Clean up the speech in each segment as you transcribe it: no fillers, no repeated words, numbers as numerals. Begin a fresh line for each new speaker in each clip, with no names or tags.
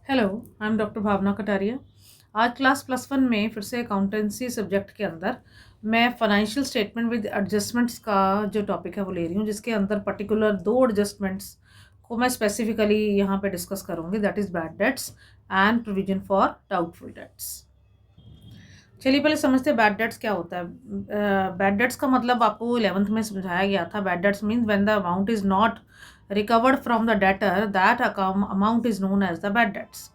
Hello, I am doctor भावना कटारिया। आज class +1 में फिर से अकाउंटेंसी सब्जेक्ट के अंदर मैं फाइनेंशियल स्टेटमेंट विद एडजस्टमेंट्स का जो टॉपिक है वो ले रही हूँ, जिसके अंदर पर्टिकुलर 2 एडजस्टमेंट्स को मैं स्पेसिफिकली यहाँ पे डिस्कस करूँगी, that is bad debts and provision for doubtful dates. चलिए पहले समझते हैं बैड डेट्स क्या होता है। बैड डेट्स का मतलब आपको 11th में समझाया गया था। Bad debts means when the amount is not recovered from the debtor that amount is known as the bad debts.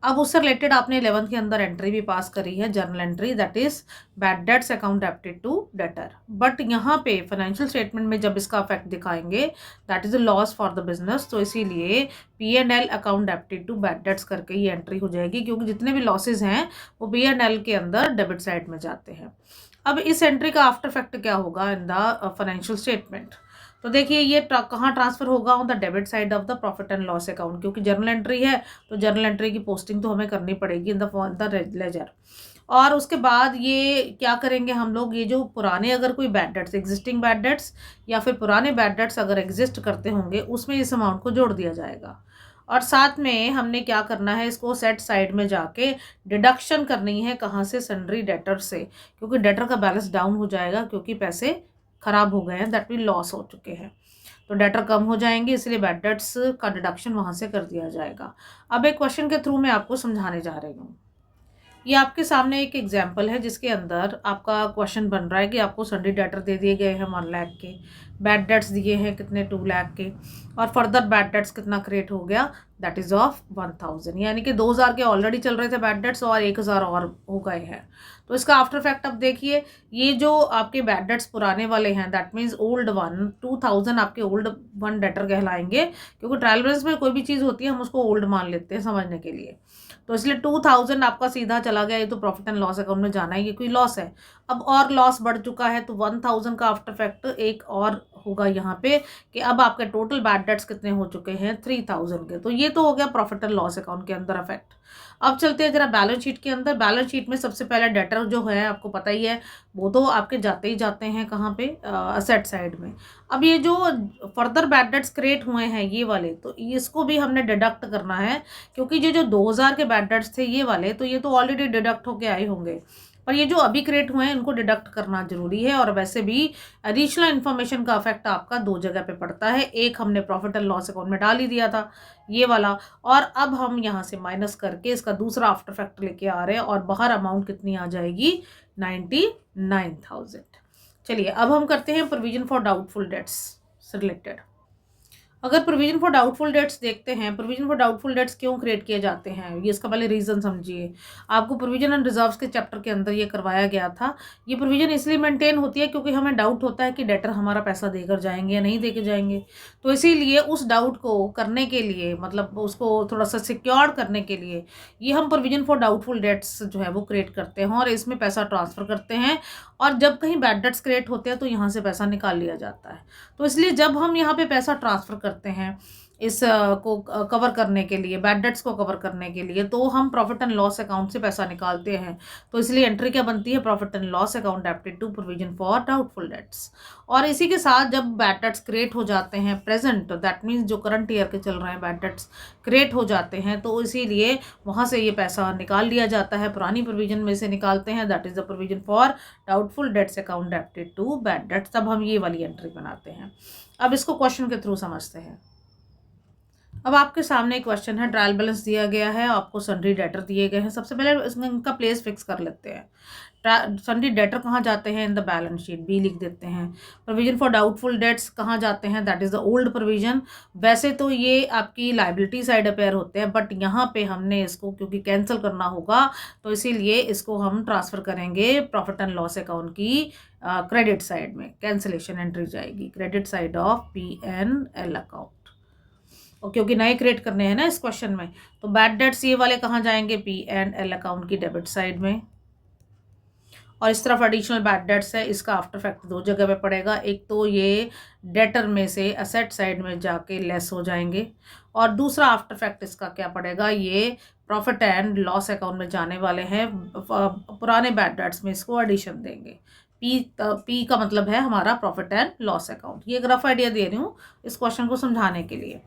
अब उससे रिलेटेड आपने 11th के अंदर एंट्री भी पास करी है, journal entry, that is bad debts account debited to debtor. But यहाँ पे फाइनेंशियल स्टेटमेंट में जब इसका इफेक्ट दिखाएंगे that is a loss for the business, तो इसीलिए P&L account debited to bad debts करके ही एंट्री हो जाएगी, क्योंकि जितने भी लॉसेज हैं वो P&L के अंदर डेबिट साइड में जाते हैं। अब इस एंट्री का आफ्टर इफेक्ट क्या होगा इन द फाइनेंशियल स्टेटमेंट? तो देखिए ये कहाँ ट्रांसफर होगा, on the debit side of the profit and loss account, क्योंकि जर्नल एंट्री है तो जर्नल एंट्री की पोस्टिंग तो हमें करनी पड़ेगी इन द लेजर। और उसके बाद ये क्या करेंगे हम लोग, ये जो पुराने अगर कोई bad debts, existing bad debts या फिर पुराने बैड डेट्स अगर एग्जिस्ट करते होंगे उसमें इस अमाउंट को जोड़ दिया जाएगा। और साथ में हमने क्या करना है, इसको सेट साइड में जाके डिडक्शन करनी है, कहाँ से, सन्ड्री डेटर से, क्योंकि डेटर का बैलेंस डाउन हो जाएगा क्योंकि पैसे खराब हो गए हैं, दैट मीन लॉस हो चुके हैं, तो डेटर कम हो जाएंगे, इसलिए बैड डेट्स का डिडक्शन वहाँ से कर दिया जाएगा। अब एक क्वेश्चन के थ्रू मैं आपको समझाने जा रही हूँ। ये आपके सामने एक एग्जाम्पल है जिसके अंदर आपका क्वेश्चन बन रहा है कि आपको सन्ड्री डेटर दे दिए गए हैं 1 लाख के, बैड डेट्स दिए हैं कितने, 2 लाख के, और फर्दर बैड डेट्स कितना क्रिएट हो गया, दैट इज ऑफ 1000, यानी कि 2000 के ऑलरेडी चल रहे थे बैड डेट्स और 1000 और हो गए हैं। तो इसका आफ्टर इफेक्ट अब देखिए, ये जो आपके बैड डेट्स पुराने वाले हैं दैट मीन्स ओल्ड वन, 2000 आपके ओल्ड वन डेटर कहलाएंगे, क्योंकि ट्रायल बैलेंस में कोई भी चीज़ होती है हम उसको ओल्ड मान लेते हैं समझने के लिए। तो इसलिए 2000 आपका सीधा चला गया, ये तो प्रॉफिट एंड लॉस अकाउंट में जाना ही, ये कोई लॉस है। अब और लॉस बढ़ चुका है तो 1000 का आफ्टर इफेक्ट एक और होगा यहाँ पे कि अब आपके टोटल बैड डेट्स कितने हो चुके हैं, 3000 के। तो ये तो हो गया प्रॉफिट एंड लॉस अकाउंट के अंदर इफेक्ट। अब चलते हैं जरा बैलेंस शीट के अंदर। बैलेंस शीट में सबसे पहले डेटर जो है आपको पता ही है, वो तो आपके जाते ही जाते हैं कहाँ पे, असेट साइड में। अब ये जो फर्दर बैड डेट्स क्रिएट हुए हैं ये वाले, तो इसको भी हमने डिडक्ट करना है, क्योंकि ये जो 2000 के बैड डेट्स थे ये वाले, तो ये तो ऑलरेडी डिडक्ट होके आए होंगे, पर ये जो अभी क्रिएट हुए हैं इनको डिडक्ट करना जरूरी है। और वैसे भी एडिशनल इन्फॉर्मेशन का इफेक्ट आपका 2 जगह पे पड़ता है, एक हमने प्रॉफिट एंड लॉस अकाउंट में डाल ही दिया था ये वाला, और अब हम यहाँ से माइनस करके इसका दूसरा आफ्टर इफेक्ट लेके आ रहे हैं, और बाहर अमाउंट कितनी आ जाएगी, 99,000। चलिए अब हम करते हैं प्रोविजन फॉर डाउटफुल डेट्स से रिलेटेड। अगर प्रोविजन फॉर डाउटफुल डेट्स देखते हैं, प्रोविजन फॉर डाउटफुल डेट्स क्यों क्रिएट किए जाते हैं, ये इसका पहले रीज़न समझिए। आपको प्रोविजन एंड रिजर्व्स के चैप्टर के अंदर ये करवाया गया था। ये प्रोविजन इसलिए मेंटेन होती है क्योंकि हमें डाउट होता है कि डेटर हमारा पैसा देकर जाएंगे या नहीं देकर जाएंगे, तो इसीलिए उस डाउट को करने के लिए, मतलब उसको थोड़ा सा सिक्योर करने के लिए ये हम प्रोविजन फॉर डाउटफुल डेट्स जो है वो क्रिएट करते हैं, और इसमें पैसा ट्रांसफ़र करते हैं, और जब कहीं बैड डेट्स क्रिएट होते हैं तो यहाँ से पैसा निकाल लिया जाता है। तो इसलिए जब हम यहाँ पे पैसा ट्रांसफ़र करते हैं इस को कवर करने के लिए, बैड डेट्स को कवर करने के लिए, तो हम प्रॉफिट एंड लॉस अकाउंट से पैसा निकालते हैं। तो इसलिए एंट्री क्या बनती है, profit and loss account debited to provision for doubtful debts. और इसी के साथ जब बैड डेट्स क्रिएट हो जाते हैं प्रेजेंट, दैट मीन्स जो करंट ईयर के चल रहे हैं बैड डेट्स क्रिएट हो जाते हैं, तो इसीलिए वहाँ से ये पैसा निकाल लिया जाता है, पुरानी प्रोविजन में से निकालते हैं, that is the provision for doubtful debts account debited to bad debts. तब हम ये वाली एंट्री बनाते हैं। अब इसको क्वेश्चन के थ्रू समझते हैं। अब आपके सामने एक क्वेश्चन है, ट्रायल बैलेंस दिया गया है, आपको सन्ड्री डेटर दिए गए हैं। सबसे पहले इनका प्लेस फिक्स कर लेते हैं। सन्ड्री डेटर कहाँ जाते हैं, in the balance sheet, B लिख देते हैं। प्रोविजन फॉर डाउटफुल डेट्स कहाँ जाते हैं, that is the old provision. वैसे तो ये आपकी लाइबिलिटी साइड अपेयर होते हैं, बट यहाँ पे हमने इसको क्योंकि कैंसिल करना होगा तो इसीलिए इसको हम ट्रांसफ़र करेंगे प्रॉफिट एंड लॉस अकाउंट की क्रेडिट साइड में। कैंसिलेशन एंट्री जाएगी credit side of P&L account, और क्योंकि नए क्रिएट करने हैं ना इस क्वेश्चन में, तो बैड डेट्स ये वाले कहाँ जाएंगे, P&L अकाउंट की डेबिट साइड में। और इस तरफ एडिशनल बैड डेट्स है, इसका आफ्टर इफेक्ट 2 जगह पे पड़ेगा, एक तो ये डेटर में से असेट साइड में जाके लेस हो जाएंगे, और दूसरा आफ्टर इफेक्ट इसका क्या पड़ेगा, ये प्रॉफिट एंड लॉस अकाउंट में जाने वाले हैं, पुराने बैड डेट्स में इसको एडिशन देंगे, पी का मतलब है हमारा प्रॉफिट एंड लॉस अकाउंट। ये एक रफ आइडिया दे रही हूँ इस क्वेश्चन को समझाने के लिए।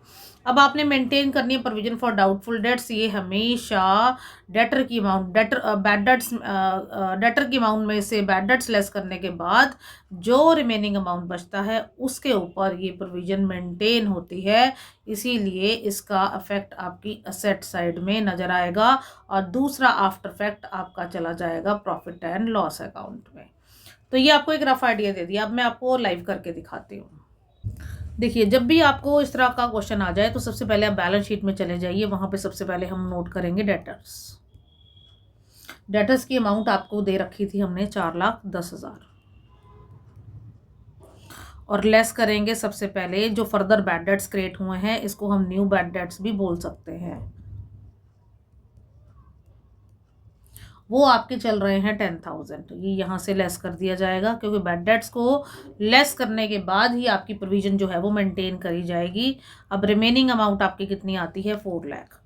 अब आपने मेंटेन करनी है प्रोविजन फॉर डाउटफुल डेट्स। ये हमेशा डेटर की अमाउंट, बैड डेट्स, डेटर की अमाउंट में से बैड डेट्स लेस करने के बाद जो रिमेनिंग अमाउंट बचता है उसके ऊपर ये प्रोविजन मेंटेन होती है। इसीलिए इसका इफेक्ट आपकी असेट साइड में नजर आएगा और दूसरा आफ्टर इफेक्ट आपका चला जाएगा प्रॉफिट एंड लॉस अकाउंट में। तो ये आपको एक रफ आइडिया दे दिया। अब मैं आपको लाइव करके दिखाती हूँ। देखिए, जब भी आपको इस तरह का क्वेश्चन आ जाए तो सबसे पहले आप बैलेंस शीट में चले जाइए। वहां पे सबसे पहले हम नोट करेंगे डेटर्स। डेटर्स की अमाउंट आपको दे रखी थी हमने 4,10,000 और लेस करेंगे सबसे पहले जो फर्दर बैड डेट्स क्रिएट हुए हैं, इसको हम न्यू बैड डेट्स भी बोल सकते हैं। वो आपके चल रहे हैं 10,000। ये यहाँ से लेस कर दिया जाएगा क्योंकि बैड डेट्स को लेस करने के बाद ही आपकी प्रोविजन जो है वो मेंटेन करी जाएगी। अब रिमेनिंग अमाउंट आपकी कितनी आती है, 4 lakh.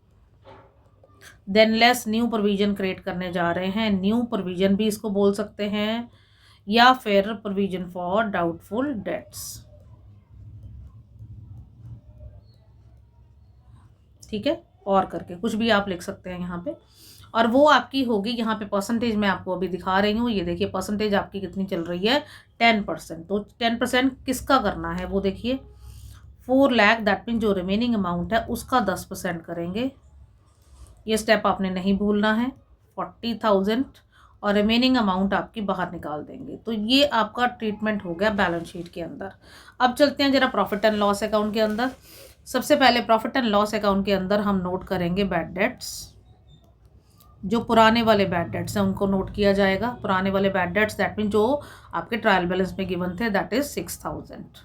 Than less new provision create करने जा रहे हैं। न्यू प्रोविजन भी इसको बोल सकते हैं या फिर प्रोविजन फॉर डाउटफुल डेट्स। ठीक है, और करके कुछ भी आप लिख सकते हैं यहाँ पे। और वो आपकी होगी, यहाँ पे परसेंटेज मैं आपको अभी दिखा रही हूँ। ये देखिए परसेंटेज आपकी कितनी चल रही है, 10%। तो 10% किसका करना है वो देखिए, 4 लाख, दैट मीन जो रिमेनिंग अमाउंट है उसका 10% करेंगे। ये स्टेप आपने नहीं भूलना है। 40,000 और रिमेनिंग अमाउंट आपकी बाहर निकाल देंगे। तो ये आपका ट्रीटमेंट हो गया बैलेंस शीट के अंदर। अब चलते हैं जरा प्रॉफिट एंड लॉस अकाउंट के अंदर। सबसे पहले प्रॉफिट एंड लॉस अकाउंट के अंदर हम नोट करेंगे बैड डेट्स। जो पुराने वाले बैड डेट्स हैं उनको नोट किया जाएगा। पुराने वाले बैड डेट्स दैट मीन जो आपके ट्रायल बैलेंस में गिवन थे, दैट इज 6,000।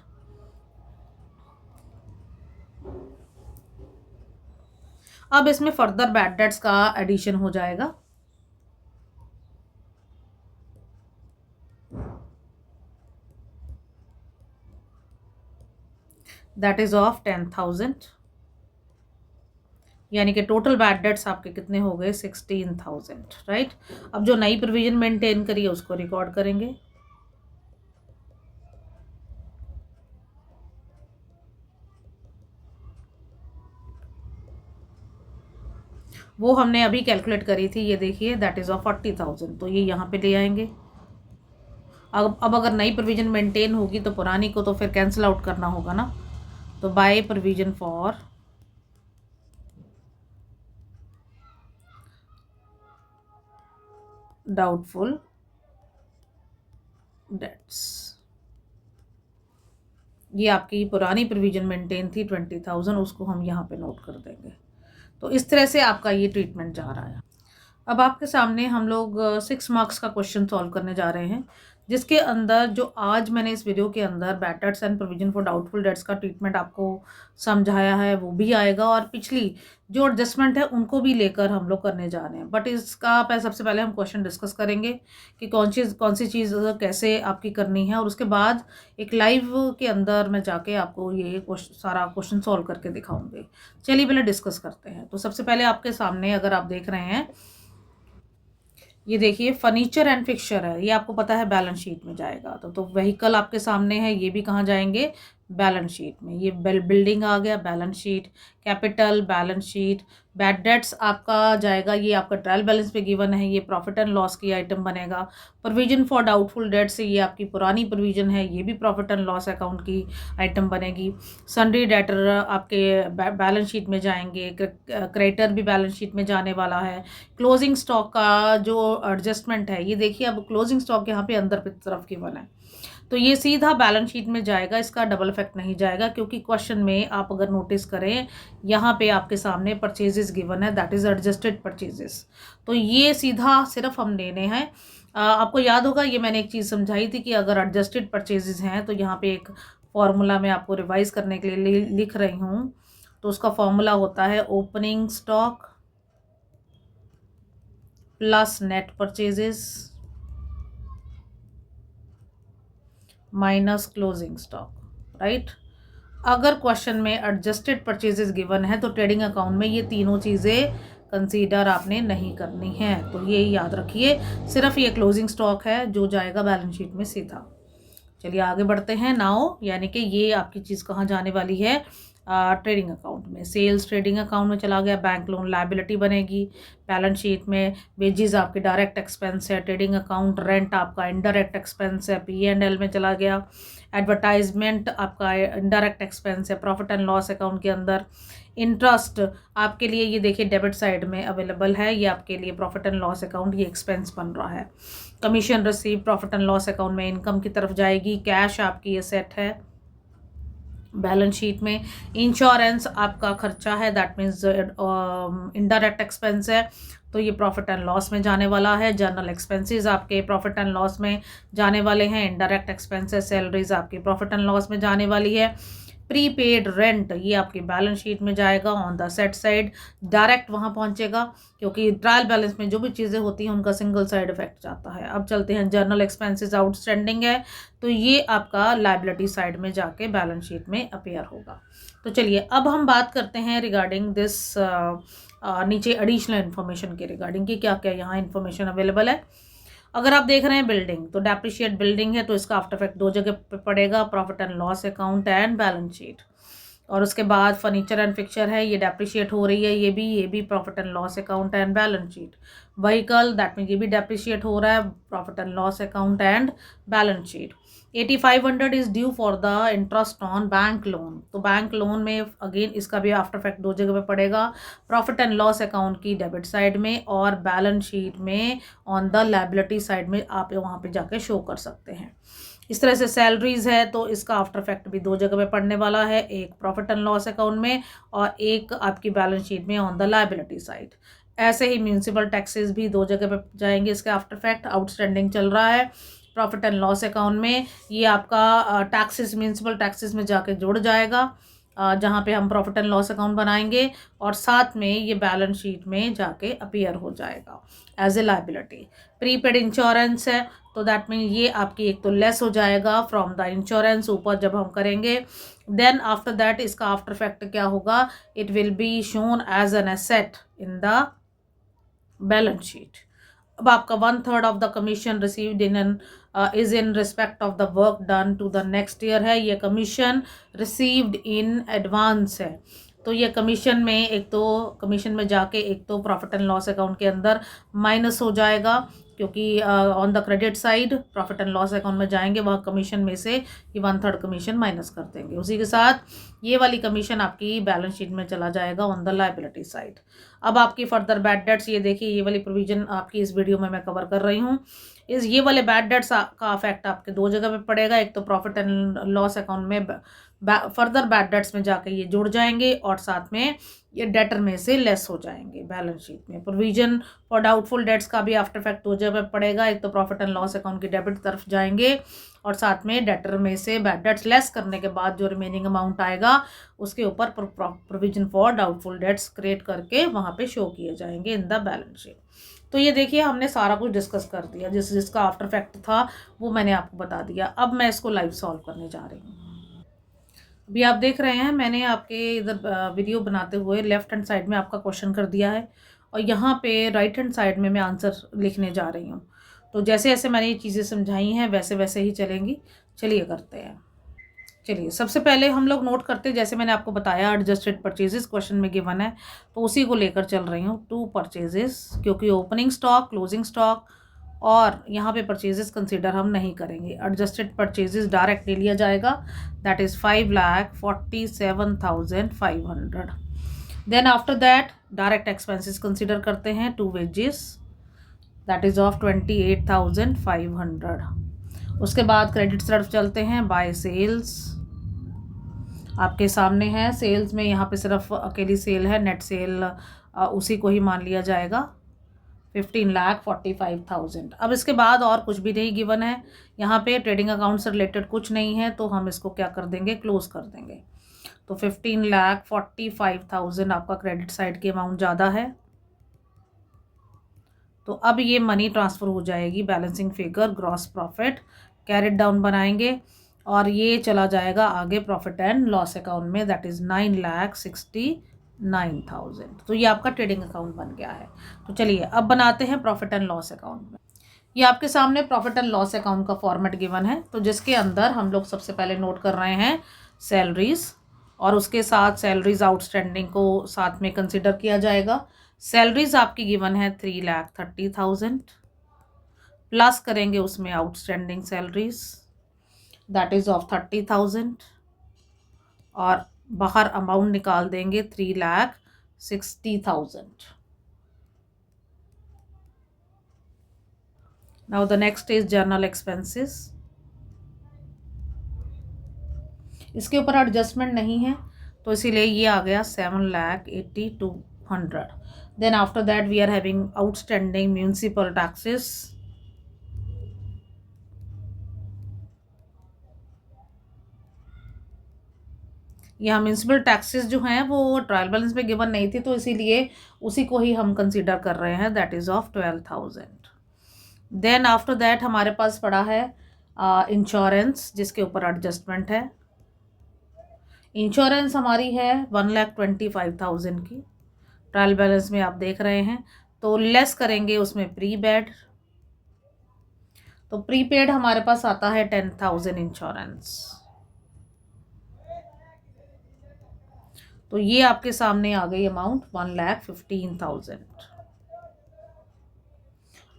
अब इसमें फर्दर बैड डेट्स का एडिशन हो जाएगा। दैट इज ऑफ 10,000, यानी कि टोटल बैड डेट्स आपके कितने हो गए, 16,000, राइट। अब जो नई प्रोविजन मेंटेन करी है उसको रिकॉर्ड करेंगे। वो हमने अभी कैलकुलेट करी थी, ये देखिए, दैट इज ऑफ 40,000। तो ये यहाँ पे ले आएंगे। अब अगर नई प्रोविजन मेंटेन होगी तो पुरानी को तो फिर कैंसिल आउट करना होगा ना। तो by provision for doubtful dates, ये आपकी पुरानी प्रोविजन मेंटेन थी 20,000, उसको हम यहाँ पे नोट कर देंगे। तो इस तरह से आपका ये ट्रीटमेंट जा रहा है। अब आपके सामने हम लोग 6 मार्क्स का क्वेश्चन सॉल्व करने जा रहे हैं, जिसके अंदर जो आज मैंने इस वीडियो के अंदर bad debts and provision for doubtful dates का ट्रीटमेंट आपको समझाया है वो भी आएगा, और पिछली जो एडजस्टमेंट है उनको भी लेकर हम लोग करने जा रहे हैं। बट इसका सबसे पहले हम क्वेश्चन डिस्कस करेंगे कि कौन सी चीज़ कैसे आपकी करनी है, और उसके बाद एक लाइव के अंदर मैं जाके आपको ये सारा क्वेश्चन सॉल्व करके दिखाऊंगी। चलिए पहले डिस्कस करते हैं। तो सबसे पहले आपके सामने अगर आप देख रहे हैं, ये देखिए फर्नीचर एंड फिक्सचर है, ये आपको पता है बैलेंस शीट में जाएगा। तो व्हीकल आपके सामने है, ये भी कहाँ जाएंगे, बैलेंस शीट में। ये बिल्डिंग आ गया balance sheet, capital balance sheet. Bad debts आपका जाएगा, ये आपका ट्रायल बैलेंस पे गिवन है, ये प्रॉफिट एंड लॉस की आइटम बनेगा। प्रोविजन फॉर डाउटफुल डेट्स, ये आपकी पुरानी प्रोविजन है, ये भी प्रॉफिट एंड लॉस अकाउंट की आइटम बनेगी। सन्ड्री डेटर आपके बैलेंस शीट में जाएंगे, क्रेडिटर भी बैलेंस शीट में जाने वाला है। क्लोजिंग स्टॉक का जो एडजस्टमेंट है, ये देखिए अब क्लोजिंग स्टॉक यहाँ पे अंदर की तरफ गिवन है, तो ये सीधा बैलेंस शीट में जाएगा, इसका डबल इफेक्ट नहीं जाएगा। क्योंकि क्वेश्चन में आप अगर नोटिस करें, यहाँ पे आपके सामने परचेजेस गिवन है, दैट इज एडजस्टेड परचेजेस। तो ये सीधा सिर्फ हम लेने हैं। आपको याद होगा ये मैंने एक चीज़ समझाई थी कि अगर एडजस्टेड परचेजेस हैं तो यहाँ पे एक फॉर्मूला मैं आपको रिवाइज करने के लिए लिख रही हूँ। तो उसका फॉर्मूला होता है opening stock plus net purchases minus closing stock, right. अगर क्वेश्चन में एडजस्टेड परचेजेस गिवन है तो ट्रेडिंग अकाउंट में ये तीनों चीज़ें कंसीडर आपने नहीं करनी है। तो ये याद रखिए, सिर्फ ये क्लोजिंग स्टॉक है जो जाएगा बैलेंस शीट में सीधा। चलिए आगे बढ़ते हैं। नाउ यानी कि ये आपकी चीज़ कहाँ जाने वाली है, ट्रेडिंग अकाउंट में। सेल्स ट्रेडिंग अकाउंट में चला गया, बैंक लोन लायबिलिटी बनेगी बैलेंस शीट में। वेजेस आपके डायरेक्ट एक्सपेंस है, ट्रेडिंग अकाउंट रेंट आपका इनडायरेक्ट एक्सपेंस है, P&L में चला गया। एडवर्टाइजमेंट आपका इनडायरेक्ट एक्सपेंस है प्रॉफिट एंड लॉस अकाउंट के अंदर। इंटरेस्ट आपके लिए ये देखिए डेबिट साइड में अवेलेबल है, ये आपके लिए प्रॉफिट एंड लॉस अकाउंट ये एक्सपेंस बन रहा है। Commission receive profit and loss account में इनकम की तरफ जाएगी। कैश आपकी ये सेट है बैलेंस शीट में। इंश्योरेंस आपका खर्चा है, दैट मीन्स इनडायरेक्ट एक्सपेंस है, तो ये प्रॉफिट एंड लॉस में जाने वाला है। जर्नल एक्सपेंसेस आपके प्रॉफिट एंड लॉस में जाने वाले हैं। इनडायरेक्ट एक्सपेंसेस सैलरीज आपकी प्रॉफिट एंड लॉस में जाने वाली है। प्रीपेड रेंट ये आपकी बैलेंस शीट में जाएगा on the set side, direct वहाँ पहुँचेगा, क्योंकि ट्रायल बैलेंस में जो भी चीज़ें होती हैं उनका सिंगल साइड इफेक्ट जाता है। अब चलते हैं, जर्नल एक्सपेंसेस आउटस्टैंडिंग है, तो ये आपका लायबिलिटी साइड में जाके बैलेंस शीट में अपीयर होगा। तो चलिए अब हम बात करते हैं रिगार्डिंग दिस नीचे एडिशनल इन्फॉर्मेशन के रिगार्डिंग कि क्या क्या यहाँ इन्फॉर्मेशन अवेलेबल है। अगर आप देख रहे हैं बिल्डिंग, तो डेप्रिशिएट बिल्डिंग है, तो इसका आफ्टर इफेक्ट दो जगह पे पड़ेगा, profit and loss account and balance sheet. और उसके बाद फर्नीचर एंड फिक्चर है, ये डेप्रिशिएट हो रही है, ये भी profit and loss account and balance sheet. Vehicle that mean ये भी डेप्रिशिएट हो रहा है, profit and loss account and balance sheet. 8500 is due for the interest on bank loan, तो बैंक लोन में अगेन इसका भी आफ्टर इफेक्ट दो जगह पे पड़ेगा, प्रॉफिट एंड लॉस अकाउंट की डेबिट साइड में और बैलेंस शीट में ऑन द लायबिलिटी साइड में आप वहाँ पे जाके शो कर सकते हैं। इस तरह से सैलरीज है, तो इसका आफ्टर इफेक्ट भी दो जगह पे पड़ने वाला है, एक प्रॉफिट एंड लॉस अकाउंट में और एक आपकी बैलेंस शीट में ऑन द लायबिलिटी साइड। ऐसे ही म्यूनिसिपल टैक्सेस भी दो जगह पे जाएंगे, इसके आफ्टर इफेक्ट आउटस्टैंडिंग चल रहा है प्रॉफिट एंड लॉस अकाउंट में, ये आपका टैक्सेस म्यूनिसिपल टैक्सेस में जाके जुड़ जाएगा, जहाँ पे हम प्रॉफिट एंड लॉस अकाउंट बनाएंगे और साथ में ये बैलेंस शीट में जाके अपीयर हो जाएगा as a liability. Prepaid insurance है, तो दैट मीन ये आपकी एक तो लेस हो जाएगा फ्रॉम द इंश्योरेंस ऊपर जब हम करेंगे, देन आफ्टर दैट इसका आफ्टर इफेक्ट क्या होगा, it will be shown as an asset in the balance sheet. अब आपका 1/3 of the commission received is in respect of the work done to the next year है, ये commission received in advance है, तो ये commission में एक तो कमीशन में जाके एक तो प्रॉफिट एंड लॉस अकाउंट के अंदर माइनस हो जाएगा, क्योंकि on the credit side profit and loss account में जाएंगे, वह कमीशन में से ये 1/3 कमीशन माइनस कर देंगे। उसी के साथ ये वाली कमीशन आपकी बैलेंस शीट में चला जाएगा ऑन द लायबिलिटी साइड। अब आपकी फर्दर बैड डेट्स, ये देखिए ये वाली प्रोविजन आपकी इस वीडियो में मैं कवर कर रही हूँ। ये वाले बैड डेट्स का इफेक्ट आपके दो जगह पे पड़ेगा, एक तो प्रॉफिट एंड लॉस अकाउंट में फर्दर बैड डेट्स में जाके ये जुड़ जाएंगे और साथ में ये डेटर में से लेस हो जाएंगे बैलेंस शीट में। प्रोविजन फॉर डाउटफुल डेट्स का भी आफ्टर इफेक्ट दो जगह पे पड़ेगा, एक तो प्रॉफिट एंड लॉस अकाउंट की डेबिट तरफ जाएंगे और साथ में डेटर में से बैड डेट्स लेस करने के बाद जो रिमेनिंग अमाउंट आएगा उसके ऊपर provision for doubtful dates create करके वहाँ पे शो किए जाएंगे इन द बैलेंस शीट। तो ये देखिए हमने सारा कुछ डिस्कस कर दिया, जिसका आफ्टर इफेक्ट था वो मैंने आपको बता दिया। अब मैं इसको लाइव सॉल्व करने जा रही हूँ। अभी आप देख रहे हैं मैंने आपके इधर वीडियो बनाते हुए लेफ्ट हैंड साइड में आपका क्वेश्चन कर दिया है और यहाँ पे राइट हैंड साइड में मैं आंसर लिखने जा रही हूँ। तो जैसे जैसे मैंने ये चीज़ें समझाई हैं वैसे वैसे ही चलेंगी। चलिए करते हैं। चलिए सबसे पहले हम लोग नोट करते हैं, जैसे मैंने आपको बताया एडजस्टेड परचेजेस क्वेश्चन में गिवन है, तो उसी को लेकर चल रही हूँ। 2 परचेजेस, क्योंकि ओपनिंग स्टॉक क्लोजिंग स्टॉक और यहाँ पे परचेजेस कंसीडर हम नहीं करेंगे, एडजस्टेड परचेजेस डायरेक्ट ले लिया जाएगा, that is 5,47,500। Then after that direct expenses consider करते हैं, 2 वेजेस दैट इज़ ऑफ 28,500। उसके बाद क्रेडिट तरफ चलते हैं, बाय सेल्स आपके सामने है। सेल्स में यहाँ पे सिर्फ अकेली सेल है, नेट सेल उसी को ही मान लिया जाएगा, 15,45,000। अब इसके बाद और कुछ भी नहीं गिवन है, यहाँ पे ट्रेडिंग अकाउंट से रिलेटेड कुछ नहीं है, तो हम इसको क्या कर देंगे, क्लोज कर देंगे। तो 15,45,000 आपका क्रेडिट साइड की अमाउंट ज़्यादा है, तो अब ये मनी ट्रांसफ़र हो जाएगी balancing figure gross profit, carried down बनाएंगे और ये चला जाएगा आगे प्रॉफिट एंड लॉस अकाउंट में, दैट इज़ 9,60,000 9,000। तो ये आपका ट्रेडिंग अकाउंट बन गया है। तो चलिए अब बनाते हैं प्रॉफिट एंड लॉस अकाउंट में। ये आपके सामने प्रॉफिट एंड लॉस अकाउंट का फॉर्मेट गिवन है, तो जिसके अंदर हम लोग सबसे पहले नोट कर रहे हैं सैलरीज, और उसके साथ सैलरीज आउटस्टैंडिंग को साथ में कंसिडर किया जाएगा। सैलरीज आपकी गिवन है 3,30,000, प्लस करेंगे उसमें outstanding salaries that is of 30,000, और बाहर अमाउंट निकाल देंगे 3,60,000। Now the next is journal expenses. इसके ऊपर एडजस्टमेंट नहीं है, तो इसीलिए ये आ गया 7,82,100। Then after that we are having outstanding municipal taxes. यहाँ म्यूनिसिपल टैक्सेस जो हैं वो ट्रायल बैलेंस में गिवन नहीं थी, तो इसीलिए उसी को ही हम कंसीडर कर रहे हैं, that is of 12,000। Then after that हमारे पास पड़ा है इंश्योरेंस, जिसके ऊपर एडजस्टमेंट है। इंश्योरेंस हमारी है 1,25,000 की, ट्रायल बैलेंस में आप देख रहे हैं, तो लेस करेंगे उसमें प्री पेड, तो प्रीपेड हमारे पास आता है 10,000 इंश्योरेंस। तो ये आपके सामने आ गई अमाउंट 1,15,000।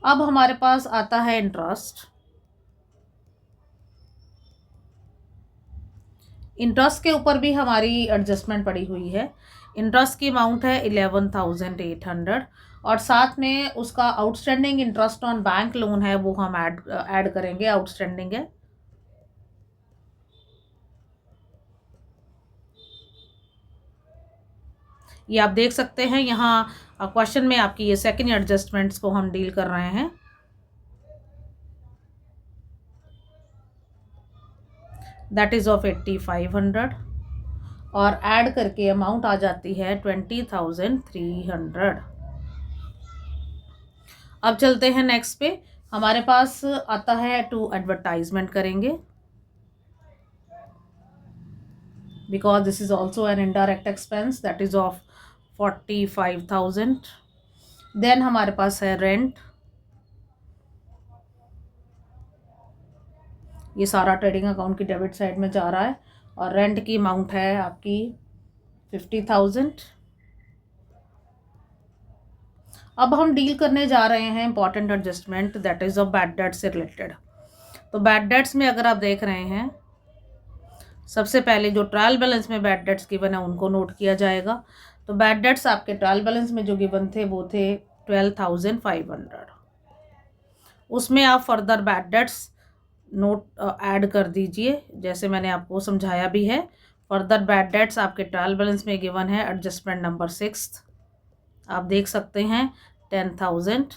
अब हमारे पास आता है इंटरेस्ट। इंटरेस्ट के ऊपर भी हमारी एडजस्टमेंट पड़ी हुई है। इंटरेस्ट की अमाउंट है 11,800, और साथ में उसका outstanding interest on bank loan है वो हम ऐड करेंगे, आउटस्टैंडिंग है। ये आप देख सकते हैं यहाँ क्वेश्चन में आपकी ये सेकंड एडजस्टमेंट्स को हम डील कर रहे हैं। दैट इज ऑफ 8,500, और ऐड करके अमाउंट आ जाती है 20,300। अब चलते हैं नेक्स्ट पे। हमारे पास आता है टू एडवर्टाइजमेंट करेंगे, because this is also an indirect expense, that is of 45,000। Then हमारे पास है रेंट, ये सारा ट्रेडिंग अकाउंट की डेबिट साइड में जा रहा है, और रेंट की अमाउंट है आपकी 50,000। अब हम डील करने जा रहे हैं important adjustment, that is of bad debt से रिलेटेड। तो बैड डेट्स में अगर आप देख रहे हैं, सबसे पहले जो ट्रायल बैलेंस में बैड डेट्स गिवन है उनको नोट किया जाएगा। तो बैड डेट्स आपके ट्रायल बैलेंस में जो गिवन थे वो थे 12,500। उसमें आप further bad debts note add कर दीजिए, जैसे मैंने आपको समझाया भी है। फर्दर बैड डेट्स आपके ट्रायल बैलेंस में गिवन है एडजस्टमेंट नंबर 6, आप देख सकते हैं 10,000।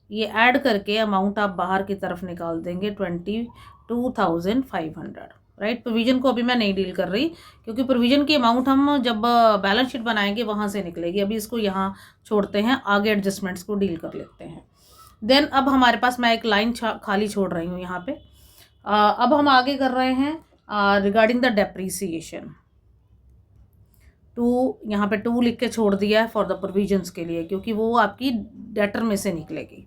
ये ऐड करके अमाउंट आप बाहर की तरफ निकाल देंगे 22,500। राइट, प्रोविजन को अभी मैं नहीं डील कर रही, क्योंकि प्रोविजन की अमाउंट हम जब बैलेंस शीट बनाएंगे वहाँ से निकलेगी। अभी इसको यहाँ छोड़ते हैं, आगे एडजस्टमेंट्स को डील कर लेते हैं। देन अब हमारे पास मैं एक लाइन खाली छोड़ रही हूँ यहाँ पे। अब हम आगे कर रहे हैं रिगार्डिंग द डेप्रीसिएशन। यहाँ पे 2 लिख के छोड़ दिया है फॉर द प्रोविजंस के लिए, क्योंकि वो आपकी डेटर में से निकलेगी।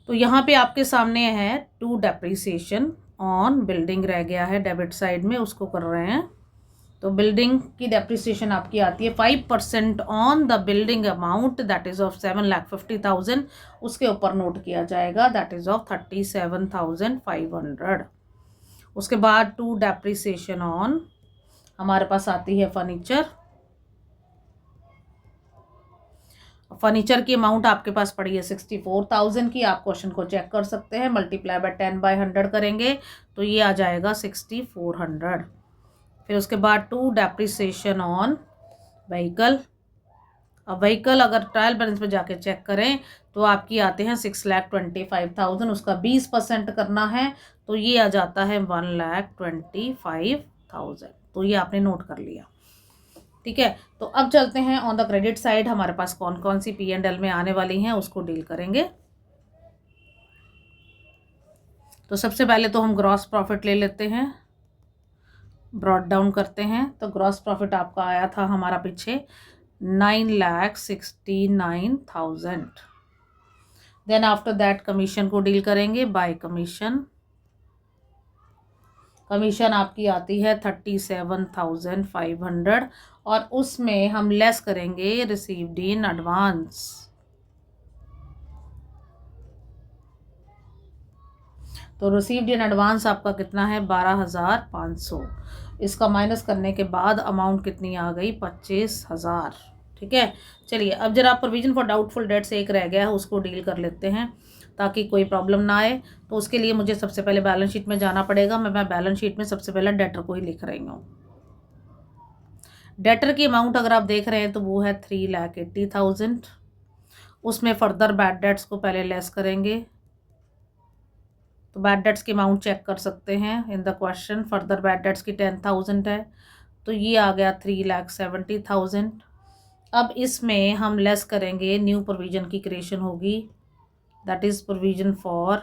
तो यहाँ पे आपके सामने है 2 डेप्रीसिएशन ऑन बिल्डिंग रह गया है डेबिट साइड में, उसको कर रहे हैं। तो बिल्डिंग की डेप्रिसिएशन आपकी आती है 5% on the building amount, that is of 7,50,000। उसके ऊपर नोट किया जाएगा, दैट इज ऑफ 37,500। उसके बाद 2 डेप्रिसिएशन ऑन हमारे पास आती है फर्नीचर। फर्नीचर की अमाउंट आपके पास पड़ी है 64,000 की। आप क्वेश्चन को चेक कर सकते हैं, मल्टीप्लाई बाय 10/100 करेंगे तो ये आ जाएगा 6,400। फिर उसके बाद 2 डेप्रिसिएशन ऑन व्हीकल। अब व्हीकल अगर ट्रायल बैलेंस में जाके चेक करें तो आपकी आते हैं 6,25,000, उसका 20% करना है तो ये आ जाता है 1,25,000। तो ये आपने नोट कर लिया, ठीक है। तो अब चलते हैं ऑन द क्रेडिट साइड, हमारे पास कौन कौन सी P&L में आने वाली हैं उसको डील करेंगे। तो सबसे पहले तो हम ग्रॉस प्रॉफिट ले लेते हैं, ब्रॉड डाउन करते हैं। तो ग्रॉस प्रॉफिट आपका आया था हमारा पीछे 9,69,000। देन आफ्टर दैट कमीशन को डील करेंगे बाय कमीशन। कमीशन आपकी आती है 37,500 और उसमें हम लेस करेंगे रिसीव्ड इन एडवांस। तो रिसीव्ड इन एडवांस आपका कितना है 12,500। इसका माइनस करने के बाद अमाउंट कितनी आ गई 25,000। ठीक है, चलिए अब जरा प्रोविजन फॉर डाउटफुल डेट्स एक रह गया है, उसको डील कर लेते हैं ताकि कोई प्रॉब्लम ना आए। तो उसके लिए मुझे सबसे पहले बैलेंस शीट में जाना पड़ेगा। मैं बैलेंस शीट में सबसे पहले डेटर को ही लिख रही हूँ। डेटर की अमाउंट अगर आप देख रहे हैं तो वो है 3,80,000। उसमें फर्दर बैड डेट्स को पहले लेस करेंगे। तो बैड डेट्स की अमाउंट चेक कर सकते हैं in the question. Further bad debts की 10,000 है, तो ये आ गया 3,70,000। अब इसमें हम लेस करेंगे, न्यू प्रोविजन की क्रिएशन होगी, that is provision for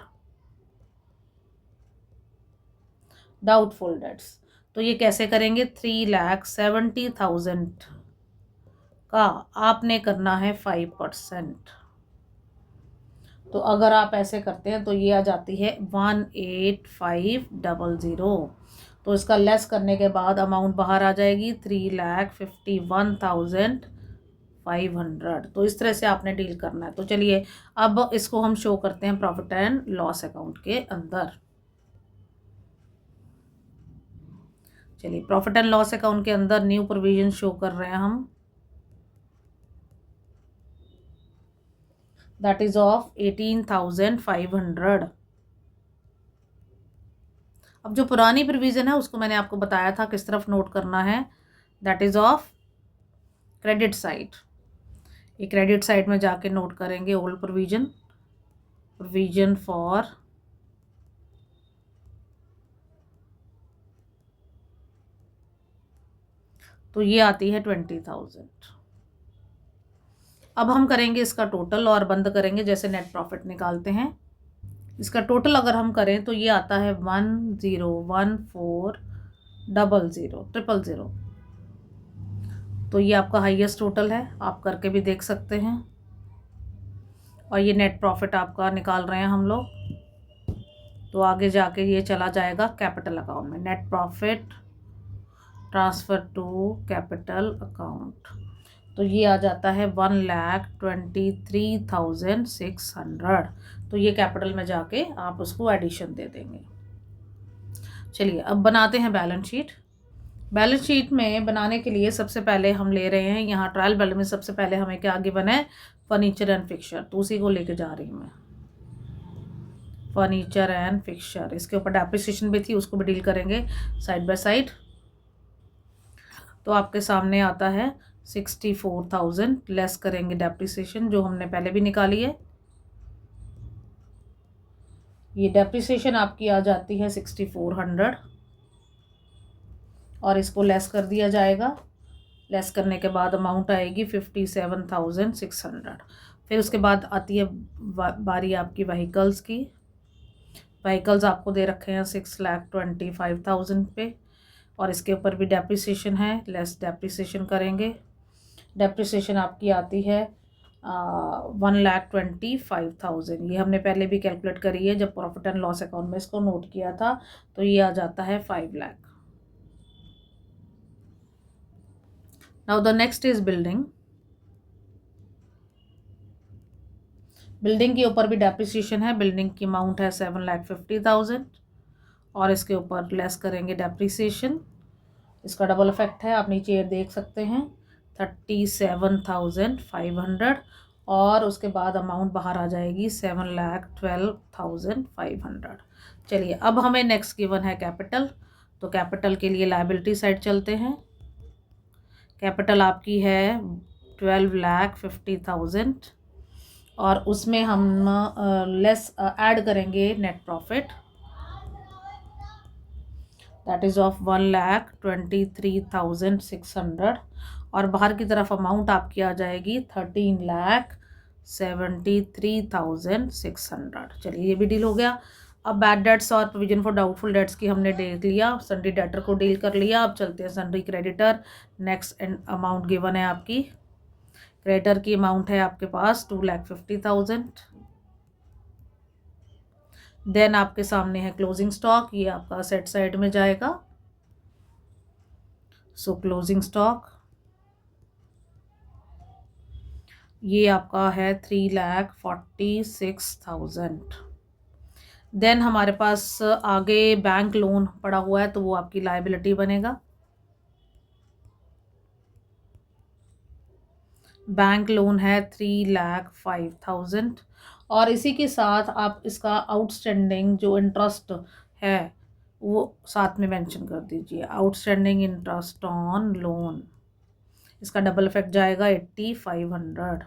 doubtful dates. तो ये कैसे करेंगे, 3,70,000 का आपने करना है 5%। तो अगर आप ऐसे करते हैं तो ये आ जाती है 18,500। तो इसका लेस करने के बाद अमाउंट बाहर आ जाएगी 3,51,500। तो इस तरह से आपने डील करना है। तो चलिए अब इसको हम शो करते हैं प्रॉफिट एंड लॉस अकाउंट के अंदर। चलिए प्रॉफिट एंड लॉस अकाउंट के अंदर न्यू प्रोविजन शो कर रहे हैं हम, दैट इज ऑफ 18,500। अब जो पुरानी प्रोविजन है उसको मैंने आपको बताया था किस तरफ नोट करना है, that is of credit side. ये क्रेडिट साइड में जाके नोट करेंगे ओल्ड प्रोविजन, प्रोविजन फॉर तो ये आती है 20,000। अब हम करेंगे इसका टोटल और बंद करेंगे जैसे नेट प्रॉफिट निकालते हैं। इसका टोटल अगर हम करें तो ये आता है 10,14,000,000,000। तो ये आपका हाईएस्ट टोटल है, आप करके भी देख सकते हैं। और ये नेट प्रॉफिट आपका निकाल रहे हैं हम लोग। तो आगे जाके ये चला जाएगा कैपिटल अकाउंट में, net profit transfer to capital account. तो ये आ जाता है 1,23,600। तो ये कैपिटल में जाके आप उसको एडिशन दे देंगे। चलिए अब बनाते हैं बैलेंस शीट। बैलेंस शीट में बनाने के लिए सबसे पहले हम ले रहे हैं यहाँ ट्रायल बैलेंस में सबसे पहले हमें क्या आगे बना है, फर्नीचर एंड फिक्सचर। तो उसी को लेके जा रही हूँ मैं, फर्नीचर एंड फिक्सचर। इसके ऊपर डेप्रिसिएशन भी थी, उसको भी डील करेंगे साइड बाय साइड। तो आपके सामने आता है 64,000, लेस करेंगे डेप्रिसिएशन जो हमने पहले भी निकाली है। ये डेप्रिसिएशन आपकी आ जाती है 6,400 और इसको लेस कर दिया जाएगा। लेस करने के बाद अमाउंट आएगी 57,600। फिर उसके बाद आती है बारी आपकी व्हीकल्स की। व्हीकल्स आपको दे रखे हैं 6,25,000 पे और इसके ऊपर भी डेप्रिसिएशन है, लेस डेप्रिसिएशन करेंगे। डेप्रिसिएशन आपकी आती है 1,25,000। ये हमने पहले भी कैलकुलेट करी है जब प्रॉफिट एंड लॉस अकाउंट में इसको नोट किया था। तो ये आ जाता है 5 lakh. Now the next is building. Building के ऊपर भी डेप्रिसिएशन है। बिल्डिंग की अमाउंट है 7,50,000 और इसके ऊपर लेस करेंगे डेप्रिसिएशन। इसका डबल इफेक्ट है, आप नीचे देख सकते हैं 37,500 और उसके बाद अमाउंट बाहर आ जाएगी 7,12,500। चलिए अब हमें नेक्स्ट गिवन है कैपिटल। तो कैपिटल के लिए लायबिलिटी साइड चलते हैं। कैपिटल आपकी है 12,50,000 और उसमें हम लेस ऐड करेंगे net profit, that is of 1,23,600 और बाहर की तरफ अमाउंट आपकी आ जाएगी 13,73,600। चलिए ये भी डील हो गया। अब बैड डेट्स और प्रोविजन फॉर डाउटफुल डेट्स की हमने देख लिया, सन्ड्री डेटर को डील कर लिया। अब चलते हैं sundry creditor. Next amount given है आपकी क्रेडिटर की अमाउंट है आपके पास 2,50,000। देन आपके सामने है क्लोजिंग स्टॉक, ये आपका असेट साइड में जाएगा। सो क्लोजिंग स्टॉक ये आपका है 3,46,000। देन हमारे पास आगे बैंक लोन पड़ा हुआ है तो वो आपकी लायबिलिटी बनेगा। बैंक लोन है 3,05,000 और इसी के साथ आप इसका आउटस्टैंडिंग जो इंटरेस्ट है वो साथ में मेंशन कर दीजिए, आउटस्टैंडिंग इंटरेस्ट ऑन लोन। इसका डबल इफेक्ट जाएगा 8,500।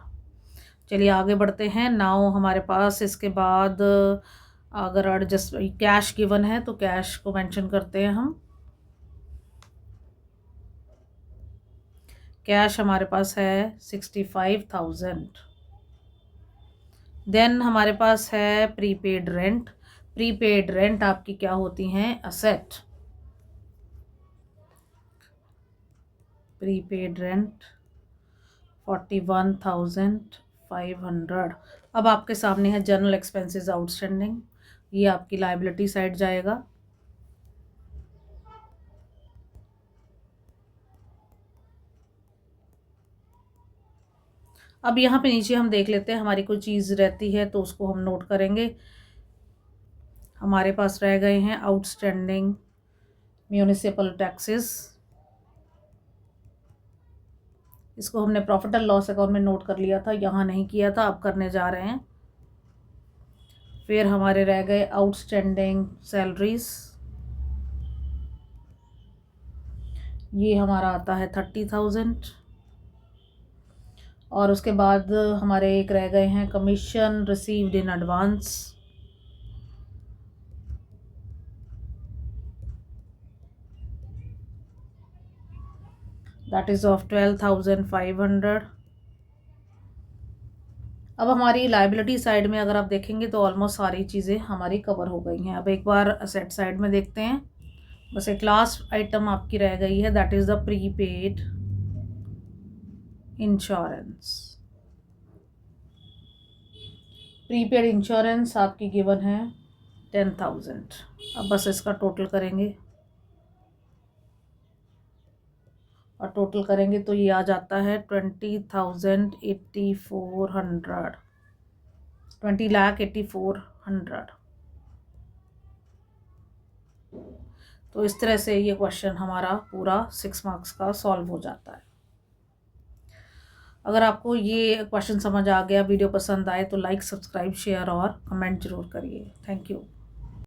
चलिए आगे बढ़ते हैं। नाउ हमारे पास इसके बाद अगर एडजस्ट कैश गिवन है तो कैश को मेंशन करते हैं हम। कैश हमारे पास है 65,000। देन हमारे पास है प्रीपेड रेंट। प्रीपेड रेंट आपकी क्या होती हैं, असेट। Prepaid rent 41,500। अब आपके सामने है जनरल एक्सपेंसेस आउटस्टैंडिंग, ये आपकी लायबिलिटी साइड जाएगा। अब यहाँ पे नीचे हम देख लेते हैं, हमारी कोई चीज़ रहती है तो उसको हम नोट करेंगे। हमारे पास रह गए हैं आउटस्टैंडिंग म्यूनिसिपल टैक्सेस, इसको हमने प्रॉफिट एंड लॉस अकाउंट में नोट कर लिया था, यहाँ नहीं किया था, अब करने जा रहे हैं। फिर हमारे रह गए आउटस्टैंडिंग सैलरीज, ये हमारा आता है 30,000। और उसके बाद हमारे एक रह गए हैं commission received in advance, that is of 12,500। अब हमारी लायबिलिटी साइड में अगर आप देखेंगे तो ऑलमोस्ट सारी चीज़ें हमारी कवर हो गई हैं। अब एक बार असेट साइड में देखते हैं। बस एक लास्ट आइटम आपकी रह गई है, that is the prepaid insurance. Prepaid insurance आपकी गिवन है 10,000। अब बस इसका टोटल करेंगे और टोटल करेंगे तो ये आ जाता है 20,8400, 20,84,000। तो इस तरह से ये क्वेश्चन हमारा पूरा 6 मार्क्स का सॉल्व हो जाता है। अगर आपको ये क्वेश्चन समझ आ गया, वीडियो पसंद आए तो लाइक, सब्सक्राइब, शेयर और कमेंट जरूर करिए। Thank you.